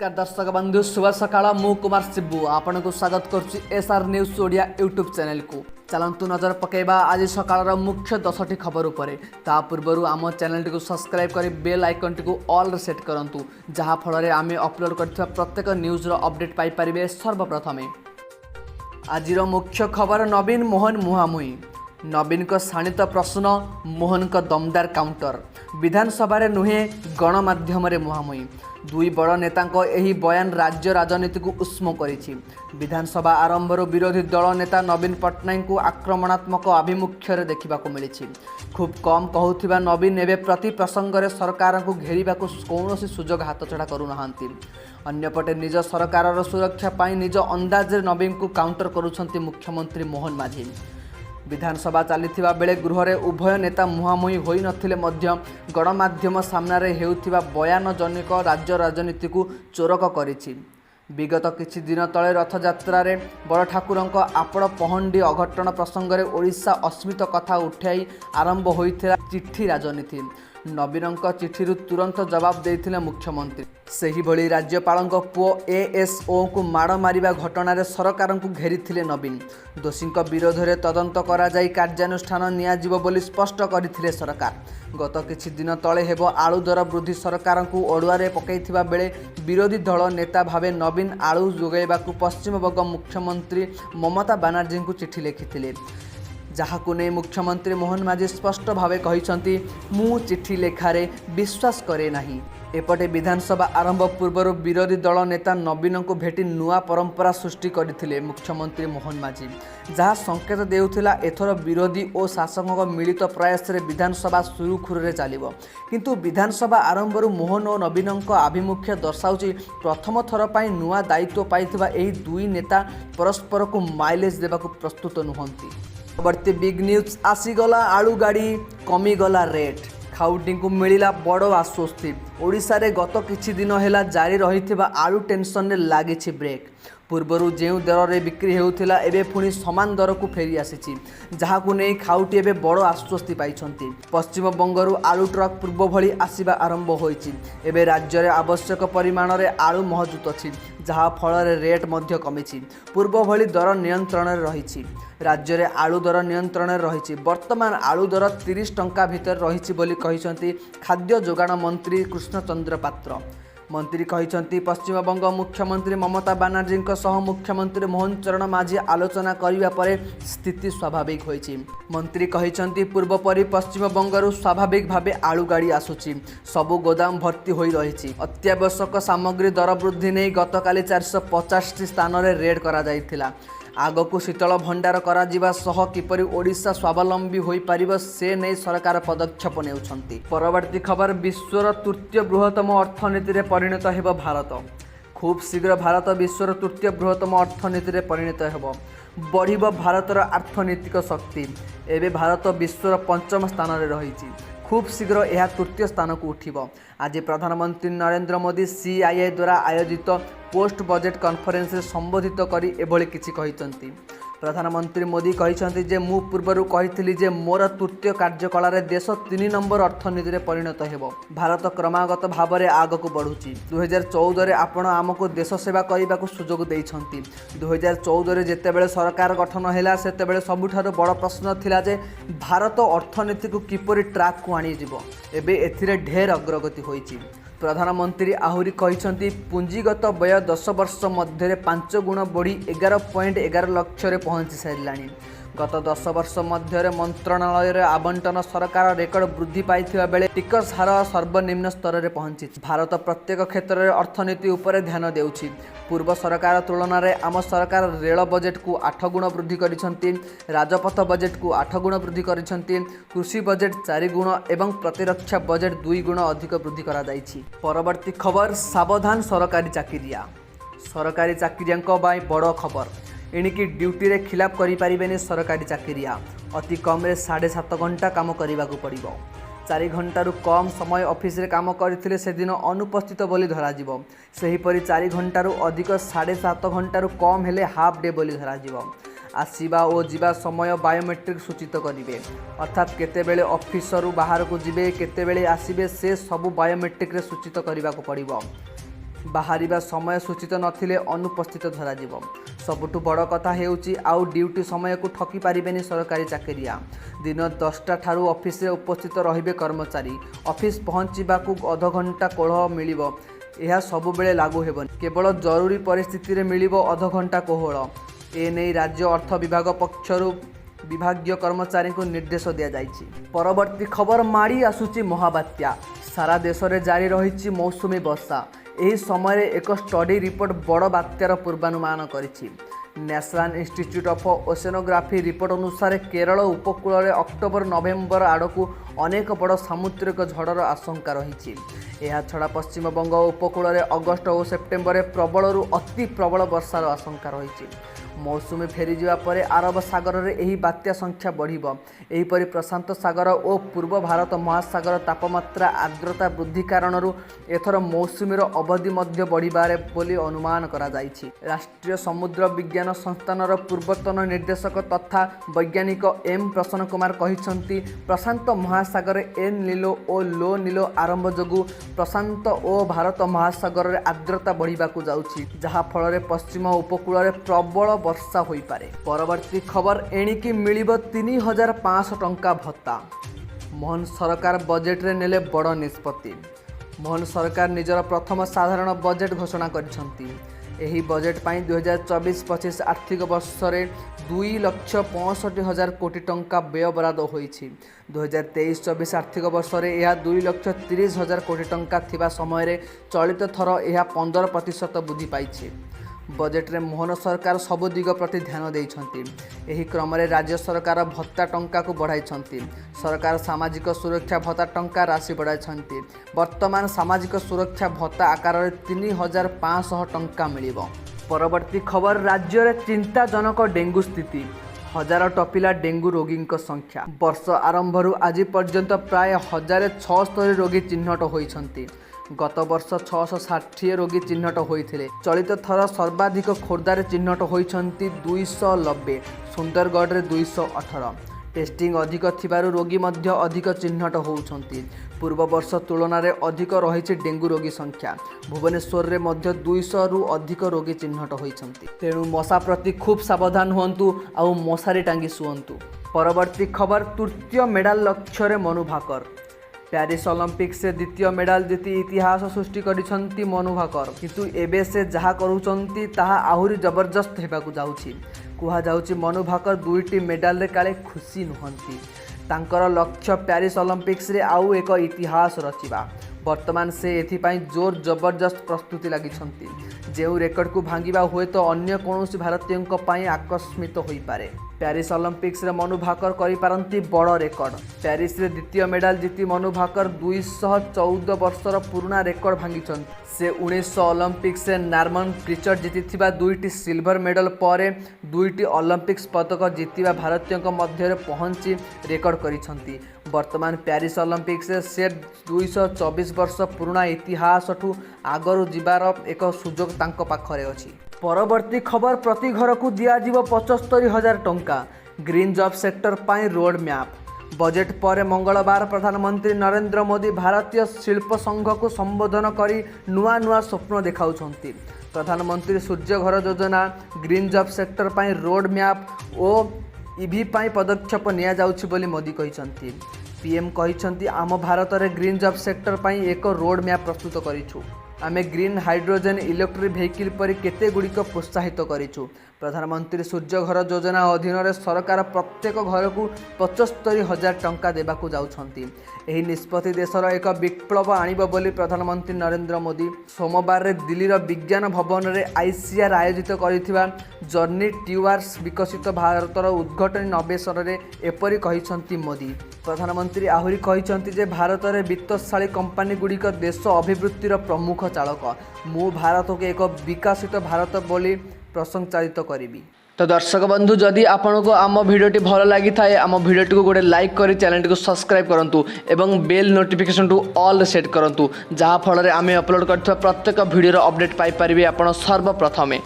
नमस्कार दर्शक बंधु शुभ सकाळ मु कुमार शिबू आपण को स्वागत करुच्ची SR news Odia YouTube channel को। चलतु नजर पकेबा आज सकाळर मुख्य 10टी खबर उपरे। ता पूर्वरु आम चैनल टी को सब्सक्राइब करी बेल आइकन टी को ऑल रे सेट करंतु जहा फल रे आमे अपलोड करथिबा प्रत्येक न्यूज रो अपडेट पाई परिबे सर्वप्रथमे। आजिर मुख्य खबर नवीन मोहन मुहामुही। नवीन को शाणित प्रश्न मोहन को दमदार काउंटर। विधानसभा रे नुहे गणमाध्यम रे मुहामुही। दुई बड़ नेता यही बयान राज्य राजनीति को उष्म करिछि। विधानसभा आरंभर विरोधी दल नेता नवीन पट्टनायक को आक्रमणात्मक आभिमुख्य देखा मिली। खूब कम कहूथिबा नवीन एवं प्रति प्रसंग में सरकार को घेरिबा कौन सुजोग हाथछड़ा करूना। अन्यपटे निज सरकार सुरक्षा पाई निज अंदाज नवीन को काउंटर करुछंती मुख्यमंत्री मोहन माझी। विधानसभा चलता बेले गृह रे उभय नेता मुहांमुही होई नथिले मध्य गणमाध्यम सामने हेउथिबा बयान जनिक राज्य राजनीति को चोरक करिछि। विगत किछि दिन तले रथयात्रा रे बड़ ठाकुरंक आपण पहंडी अघटन प्रसंग में ओडिशा अस्मित कथा उठाई आरंभ होइथिला चिट्ठी राजनीति। नवीनक चिठी तुरंत जवाब देते मुख्यमंत्री। सही भली राज्यपाल पुओ एएसओ को माड़ मारिबा घटना रे सरकार को घेरी नवीन। दोषी विरोध में तदंत करा जाई कार्यानुष्ठान नियाजिबो बोली स्पष्ट करथिले सरकार। गत किछि दिन तले हेबो आलू दर वृद्धि सरकार को अड़ुआरे पकईथिबा बेले विरोधी दल नेता भावे नवीन आलू जोगाइबाकू पश्चिमबंग मुख्यमंत्री ममता बनर्जी को चिठी लिखिथिले। जहाकू नहीं मुख्यमंत्री मोहन माझी स्पष्ट भावे कहिसंती मु चिठी लेखारे विश्वास करे नाही। एपटे विधानसभा आरंभ पूर्व विरोधी दल नेता नवीन को भेटी नुआ परंपरा सृष्टि करथिले मुख्यमंत्री मोहन माझी, जहाँ संकेत देउथिला एथर विरोधी और शासकों मिलित प्रयास रे विधानसभा सुरुखुरुरे चलिबो। किंतु विधानसभा आरंभ मोहन और नवीन आभिमुख्य दर्शाउची प्रथम थर पाई नुआ दायित्व पाइथिबा एही दुई नेता परस्पर को माइलेज देबाकू प्रस्तुत नुहंती। परवर्ती बिग न्यूज आसीगला आलू गाड़ी कमीगला रेट। खाउटी को मिला बड़ आश्वस्ति। ओडिशा रे गत किछि दिन हेला जारी रहिथिबा आलू टेंशन रे लागिछि ब्रेक। पूर्वर जो दर में बिक्री होउथिला एबे पुणी समान दर को फेरी आसीछि, जहाकू नहीं खाउटी एबे बड़ आश्वस्ति पाइछंती। पश्चिम बंगरू आलू ट्रक पूर्व भली आसीबा आरंभ होइछि। एबे राज्य रे आवश्यक परिमाण रे आलू मौजूद अछि, जहाँ फल रेट मध्य कमिछि। पूर्व भली दर नियंत्रण रे रहिछि। राज्य रे आलू दर नियंत्रण रे रहिछि। वर्तमान आलू दर 30 टंका भितर रहिछि बोली कहिसंती खाद्य जोगाण मंत्री कृष्णचंद्र पात्र। मंत्री कहिसंती पश्चिमबंग मुख्यमंत्री ममता बनर्जी सह मुख्यमंत्री मोहन चरण माझी आलोचना करिबा परे स्थिति स्वाभाविक होइछि। मंत्री कहिसंती पूर्व परि पश्चिमबंगरू स्वाभाविक भावे आलू गाड़ी आसुछि। सबु गोदाम भर्ती होई रहिछि। अत्यावश्यक सामग्री दर वृद्धि नहीं गतकाली 450 स्थान रे रेड करा जाइथिला। आगकू शीतल भंडार करा जिबा सह किपरि ओडिशा स्वावलंबी होई परिबो से नहीं सरकार पदक्षेप नेउछंती। परवर्ती खबर विश्वर तृतीय बृहत्तम अर्थनीति रे परिणत हेबो भारत। खूब शीघ्र भारत विश्वर तृतीय बृहत्तम अर्थनीति रे परिणत हेबो। बढ़िबो भारतर अर्थनैतिक शक्ति। एबे भारत विश्वर पंचम स्थान रे रहिछि। खूब शीघ्र यह तृतीय स्थान को उठिबो। आज प्रधानमंत्री नरेंद्र मोदी सीआईआई द्वारा आयोजित पोस्ट बजेट कॉन्फ्रेंस रे संबोधित करी एभली किछि कहिसंती। प्रधानमंत्री मोदी कहिसंती जे मु पूर्वरु कहिथिली जे मोर तृतीय कार्यकाल रे देश 3 नंबर अर्थनीति रे परिणत हेबो। भारत क्रमागत भाव में आगक बढ़ुची। 2014 रे आपण आमको देश सेवा करने सुजोग देइछंती। 2014 रे जेतेबेले सरकार गठन हैला सेतेबेले सबुठारु बड़ प्रश्न थिला जे भारत अर्थनीति को किपरि ट्रैक को आनी जिवो। एबे एथिरे ढेर अग्रगति होइची। प्रधानमंत्री आहुरी कहिसंती पूंजीगत व्यय 10 वर्ष मध्य 5 गुण बढ़ी 11.11 लाख रे पहुंची सारिलानी। गत 10 वर्ष मध्य मंत्रणालय रे आवंटन सरकार रेकर्ड वृद्धि पाइथिबा बेले टिकस हार सर्वनिम्न स्तर रे पहुंची। भारत प्रत्येक क्षेत्र में अर्थनीति उपर ध्यान देउछि। पूर्व सरकार तुलन में आम सरकार रेल बजेट को 8 गुण वृद्धि करिसंती, राजपथ बजेट को 8 गुण वृद्धि करिसंती, कृषि बजेट 4 गुण एवं प्रतिरक्षा बजेट 2 गुण अधिक वृद्धि करा जाइछि। परवर्ती खबर सावधान सरकारी चाकरिया। सरकारी चाकरियांक बाई बड़ खबर। एणिकी ड्यूटी रे खिलाफ करि परिबेनी सरकारी चाकरिया। अति कम रे 7.5 घंटा काम करिबाकू पड़िबो। 4 घंटारू कम समय ऑफिस रे काम करथिले से दिन अनुपस्थित बोली धराजिबो। सेहीपरि 4 घंटारू अधिक 7.5 घंटारू कम हेले हाफ डे बोली धराजिबो। आसवा और जीवा समय बायोमेट्रिक सूचित करेंगे, अर्थात केतेबेले ऑफिसरू बाहर को जीवे केतेबेले आसीबे से सबू बायोमेट्रिक रे सूचित करने को पड़ो। ବାହାରିବା ସମୟ ସୂଚିତ ନଥିଲେ ଅନୁପସ୍ଥିତ ଧରାଯିବ। ସବୁଠୁ ବଡ଼ କଥା ହେଉଛି ଆଉ ଡ୍ୟୁଟି ସମୟକୁ ଠକି ପାରିବେନି ସରକାରୀ ଚାକିରିଆ। ଦିନ 10ଟା ଠାରୁ ଅଫିସରେ ଉପସ୍ଥିତ ରହିବେ କର୍ମଚାରୀ। ଅଫିସ ପହଞ୍ଚିବାକୁ ଅଧଘଣ୍ଟା କୋହଳ ମିଳିବ। ଏହା ସବୁବେଳେ ଲାଗୁ ହେବନି, କେବଳ ଜରୁରୀ ପରିସ୍ଥିତିରେ ମିଳିବ ଅଧଘଣ୍ଟା କୋହଳ। ଏନେଇ ରାଜ୍ୟ ଅର୍ଥ ବିଭାଗ ପକ୍ଷରୁ ବିଭାଗୀୟ କର୍ମଚାରୀଙ୍କୁ ନିର୍ଦ୍ଦେଶ ଦିଆଯାଇଛି। ପରବର୍ତ୍ତୀ ଖବର, ମାଡ଼ି ଆସୁଛି ମହାବାତ୍ୟା। ସାରା ଦେଶରେ ଜାରି ରହିଛି ମୌସୁମୀ ବର୍ଷା। ଏହି ସମୟରେ ଏକ ଷ୍ଟଡି ରିପୋର୍ଟ ବଡ଼ ବାତ୍ୟାର ପୂର୍ବାନୁମାନ କରିଛି। National institute of oceanography report ଅନୁସାରେ କେରଳ ଉପକୂଳରେ ଅକ୍ଟୋବର ନଭେମ୍ବର ଆଡ଼କୁ ଅନେକ ବଡ଼ ସାମୁଦ୍ରିକ ଝଡ଼ର ଆଶଙ୍କା ରହିଛି। ଏହାଛଡ଼ା ପଶ୍ଚିମବଙ୍ଗ ଉପକୂଳରେ ଅଗଷ୍ଟ ଓ ସେପ୍ଟେମ୍ବରରେ ପ୍ରବଳରୁ ଅତି ପ୍ରବଳ ବର୍ଷାର ଆଶଙ୍କା ରହିଛି। ମୌସୁମୀ ଫେରିଯିବା ପରେ ଆରବ ସାଗରରେ ଏହି ବାତ୍ୟା ସଂଖ୍ୟା ବଢ଼ିବ। ଏହିପରି ପ୍ରଶାନ୍ତ ସାଗର ଓ ପୂର୍ବ ଭାରତ ମହାସାଗର ତାପମାତ୍ରା ଆର୍ଦ୍ରତା ବୃଦ୍ଧି କାରଣରୁ ଏଥର ମୌସୁମୀର ଅବଧି ମଧ୍ୟ ବଢ଼ିପାରେ ବୋଲି ଅନୁମାନ କରାଯାଇଛି। ରାଷ୍ଟ୍ରୀୟ ସମୁଦ୍ର ବିଜ୍ଞାନ ସଂସ୍ଥାନର ପୂର୍ବତନ ନିର୍ଦ୍ଦେଶକ ତଥା ବୈଜ୍ଞାନିକ ଏମ୍ ପ୍ରସନ୍ନ କୁମାର କହିଛନ୍ତି, ପ୍ରଶାନ୍ତ ମହାସାଗରରେ ଏଲ୍ ନିନୋ ଓ ଲୋ ନିନୋ ଆରମ୍ଭ ଯୋଗୁଁ ପ୍ରଶାନ୍ତ ଓ ଭାରତ ମହାସାଗରରେ ଆର୍ଦ୍ରତା ବଢ଼ିବାକୁ ଯାଉଛି, ଯାହାଫଳରେ ପଶ୍ଚିମ ଉପକୂଳରେ ପ୍ରବଳ ବର୍ଷା ହୋଇପାରେ। ପରବର୍ତ୍ତୀ ଖବର, ଏଣିକି ମିଳିବ 3,500 ଟଙ୍କା ଭତ୍ତା। ମୋହନ ସରକାର ବଜେଟରେ ନେଲେ ବଡ଼ ନିଷ୍ପତ୍ତି। ମୋହନ ସରକାର ନିଜର ପ୍ରଥମ ସାଧାରଣ ବଜେଟ୍ ଘୋଷଣା କରିଛନ୍ତି। ଏହି ବଜେଟ୍ ପାଇଁ 2024-25 ଆର୍ଥିକ ବର୍ଷରେ 2,65,000 କୋଟି ଟଙ୍କା ବ୍ୟୟବରାଦ ହୋଇଛି। 2023-24 ଆର୍ଥିକ ବର୍ଷରେ ଏହା 2,30,000 କୋଟି ଟଙ୍କା ଥିବା ସମୟରେ ଚଳିତ ଥର ଏହା 15% ବୃଦ୍ଧି ପାଇଛି। ବଜେଟରେ ମୋହନ ସରକାର ସବୁ ଦିଗ ପ୍ରତି ଧ୍ୟାନ ଦେଇଛନ୍ତି। ଏହି କ୍ରମରେ ରାଜ୍ୟ ସରକାର ଭତ୍ତା ଟଙ୍କାକୁ ବଢ଼ାଇଛନ୍ତି। ସରକାର ସାମାଜିକ ସୁରକ୍ଷା ଭତ୍ତା ଟଙ୍କା ରାଶି ବଢ଼ାଇଛନ୍ତି। ବର୍ତ୍ତମାନ ସାମାଜିକ ସୁରକ୍ଷା ଭତ୍ତା ଆକାରରେ 3,500 ଟଙ୍କା ମିଳିବ। ପରବର୍ତ୍ତୀ ଖବର, ରାଜ୍ୟରେ ଚିନ୍ତାଜନକ ଡେଙ୍ଗୁ ସ୍ଥିତି। ହଜାର ଟପିଲା ଡେଙ୍ଗୁ ରୋଗୀଙ୍କ ସଂଖ୍ୟା। ବର୍ଷ ଆରମ୍ଭରୁ ଆଜି ପର୍ଯ୍ୟନ୍ତ ପ୍ରାୟ 1,076 ରୋଗୀ ଚିହ୍ନଟ ହୋଇଛନ୍ତି। ଗତ ବର୍ଷ 660 ରୋଗୀ ଚିହ୍ନଟ ହୋଇଥିଲେ। ଚଳିତ ଥର ସର୍ବାଧିକ ଖୋର୍ଦ୍ଧାରେ ଚିହ୍ନଟ ହୋଇଛନ୍ତି 290, ସୁନ୍ଦରଗଡ଼ରେ 218। ଟେଷ୍ଟିଂ ଅଧିକ ଥିବାରୁ ରୋଗୀ ମଧ୍ୟ ଅଧିକ ଚିହ୍ନଟ ହେଉଛନ୍ତି। ପୂର୍ବ ବର୍ଷ ତୁଳନାରେ ଅଧିକ ରହିଛି ଡେଙ୍ଗୁ ରୋଗୀ ସଂଖ୍ୟା। ଭୁବନେଶ୍ୱରରେ ମଧ୍ୟ 200ରୁ ଅଧିକ ରୋଗୀ ଚିହ୍ନଟ ହୋଇଛନ୍ତି। ତେଣୁ ମଶା ପ୍ରତି ଖୁବ୍ ସାବଧାନ ହୁଅନ୍ତୁ ଆଉ ମଶାରୀ ଟାଙ୍ଗି ଶୁଅନ୍ତୁ। ପରବର୍ତ୍ତୀ ଖବର, ତୃତୀୟ ମେଡାଲ ଲକ୍ଷ୍ୟରେ ମନୁ ଭାକର। ପ୍ୟାରିସ୍ ଅଲିମ୍ପିକ୍ସରେ ଦ୍ୱିତୀୟ ମେଡାଲ ଜିତି ଇତିହାସ ସୃଷ୍ଟି କରିଛନ୍ତି ମନୁ ଭାକର। କିନ୍ତୁ ଏବେ ସେ ଯାହା କରୁଛନ୍ତି ତାହା ଆହୁରି ଜବରଦସ୍ତ ହେବାକୁ ଯାଉଛି। କୁହାଯାଉଛି ମନୁ ଭାକର 2ଟି ମେଡାଲରେ କାଳେ ଖୁସି ନୁହନ୍ତି। ତାଙ୍କର ଲକ୍ଷ୍ୟ ପ୍ୟାରିସ୍ ଅଲିମ୍ପିକ୍ସରେ ଆଉ ଏକ ଇତିହାସ ରଚିବା। ବର୍ତ୍ତମାନ ସେ ଏଥିପାଇଁ ଜୋର ଜବରଦସ୍ତ ପ୍ରସ୍ତୁତି ଲାଗିଛନ୍ତି। ଯେଉଁ ରେକର୍ଡକୁ ଭାଙ୍ଗିବା ହୁଏତ ଅନ୍ୟ କୌଣସି ଭାରତୀୟଙ୍କ ପାଇଁ ଆକସ୍ମିକ ହୋଇପାରେ। ପ୍ୟାରିସ୍ ଅଲିମ୍ପିକ୍ସରେ ମନୁ ଭାକର କରିପାରନ୍ତି ବଡ଼ ରେକର୍ଡ। ପ୍ୟାରିସରେ ଦ୍ୱିତୀୟ ମେଡାଲ ଜିତି ମନୁ ଭାକର 214 ବର୍ଷର ପୁରୁଣା ରେକର୍ଡ ଭାଙ୍ଗିଛନ୍ତି। ସେ 1900 ଅଲିମ୍ପିକ୍ସରେ ନର୍ମାନ ପ୍ରିଚର ଜିତିଥିବା 2ଟି ସିଲଭର ମେଡାଲ ପରେ 2ଟି ଅଲିମ୍ପିକ୍ସ ପଦକ ଜିତିବା ଭାରତୀୟଙ୍କ ମଧ୍ୟରେ ପହଞ୍ଚି ରେକର୍ଡ କରିଛନ୍ତି। ବର୍ତ୍ତମାନ ପ୍ୟାରିସ୍ ଅଲିମ୍ପିକ୍ସରେ ସେ 224 ବର୍ଷ ପୁରୁଣା ଇତିହାସଠୁ ଆଗରୁ ଯିବାର ଏକ ସୁଯୋଗ ତାଙ୍କ ପାଖରେ ଅଛି। ପରବର୍ତ୍ତୀ ଖବର, ପ୍ରତି ଘରକୁ ଦିଆଯିବ 75,000 ଟଙ୍କା। ଗ୍ରୀନ୍ ଜବ୍ ସେକ୍ଟର ପାଇଁ ରୋଡ୍ ମ୍ୟାପ୍। ବଜେଟ୍ ପରେ ମଙ୍ଗଳବାର ପ୍ରଧାନମନ୍ତ୍ରୀ ନରେନ୍ଦ୍ର ମୋଦି ଭାରତୀୟ ଶିଳ୍ପ ସଂଘକୁ ସମ୍ବୋଧନ କରି ନୂଆ ନୂଆ ସ୍ୱପ୍ନ ଦେଖାଉଛନ୍ତି। ପ୍ରଧାନମନ୍ତ୍ରୀ ସୂର୍ଯ୍ୟ ଘର ଯୋଜନା, ଗ୍ରୀନ୍ ଜବ୍ ସେକ୍ଟର ପାଇଁ ରୋଡ୍ ମ୍ୟାପ୍ ଓ ଇଭି ପାଇଁ ପଦକ୍ଷେପ ନିଆଯାଉଛି ବୋଲି ମୋଦି କହିଛନ୍ତି। ପିଏମ୍ କହିଛନ୍ତି, ଆମ ଭାରତରେ ଗ୍ରୀନ୍ ଜବ୍ ସେକ୍ଟର ପାଇଁ ଏକ ରୋଡ୍ ମ୍ୟାପ୍ ପ୍ରସ୍ତୁତ କରିଛୁ। ଆମେ ଗ୍ରୀନ୍ ହାଇଡ୍ରୋଜେନ୍ ଇଲେକ୍ଟ୍ରିକ୍ ଭେହିକିଲ୍ ପରି କେତେଗୁଡ଼ିକ ପ୍ରୋତ୍ସାହିତ କରିଛୁ। ପ୍ରଧାନମନ୍ତ୍ରୀ ସୂର୍ଯ୍ୟ ଘର ଯୋଜନା ଅଧୀନରେ ସରକାର ପ୍ରତ୍ୟେକ ଘରକୁ 75,000 ଟଙ୍କା ଦେବାକୁ ଯାଉଛନ୍ତି। ଏହି ନିଷ୍ପତ୍ତି ଦେଶର ଏକ ବିପ୍ଳବ ଆଣିବ ବୋଲି ପ୍ରଧାନମନ୍ତ୍ରୀ ନରେନ୍ଦ୍ର ମୋଦି ସୋମବାରରେ ଦିଲ୍ଲୀର ବିଜ୍ଞାନ ଭବନରେ ICAR ଆୟୋଜିତ କରିଥିବା ଜର୍ଣ୍ଣି ଟୁୱାର୍ଡସ୍ ବିକଶିତ ଭାରତର ଉଦ୍ଘାଟନୀ ଅବସରରେ ଏପରି କହିଛନ୍ତି ମୋଦି। ପ୍ରଧାନମନ୍ତ୍ରୀ ଆହୁରି କହିଛନ୍ତି ଯେ ଭାରତରେ ବିତ୍ତଶାଳୀ କମ୍ପାନୀଗୁଡ଼ିକ ଦେଶ ଅଭିବୃଦ୍ଧିର ପ୍ରମୁଖ ଚାଳକ। ମୁଁ ଭାରତକୁ ଏକ ବିକଶିତ ଭାରତ ବୋଲି ପ୍ରଶଂସାୟିତ କରିବି। तो दर्शक बंधु जदि आपको आम भिडियोटी भल लगी थाए आम भिडियोटी को गोटे लाइक कर चैनल को सब्सक्राइब करूँ एवं bell notification to all set करूँ जहाँफल आम अपलोड कर प्रत्येक भिडियो अपडेट पाइपर आप सर्वप्रथमे।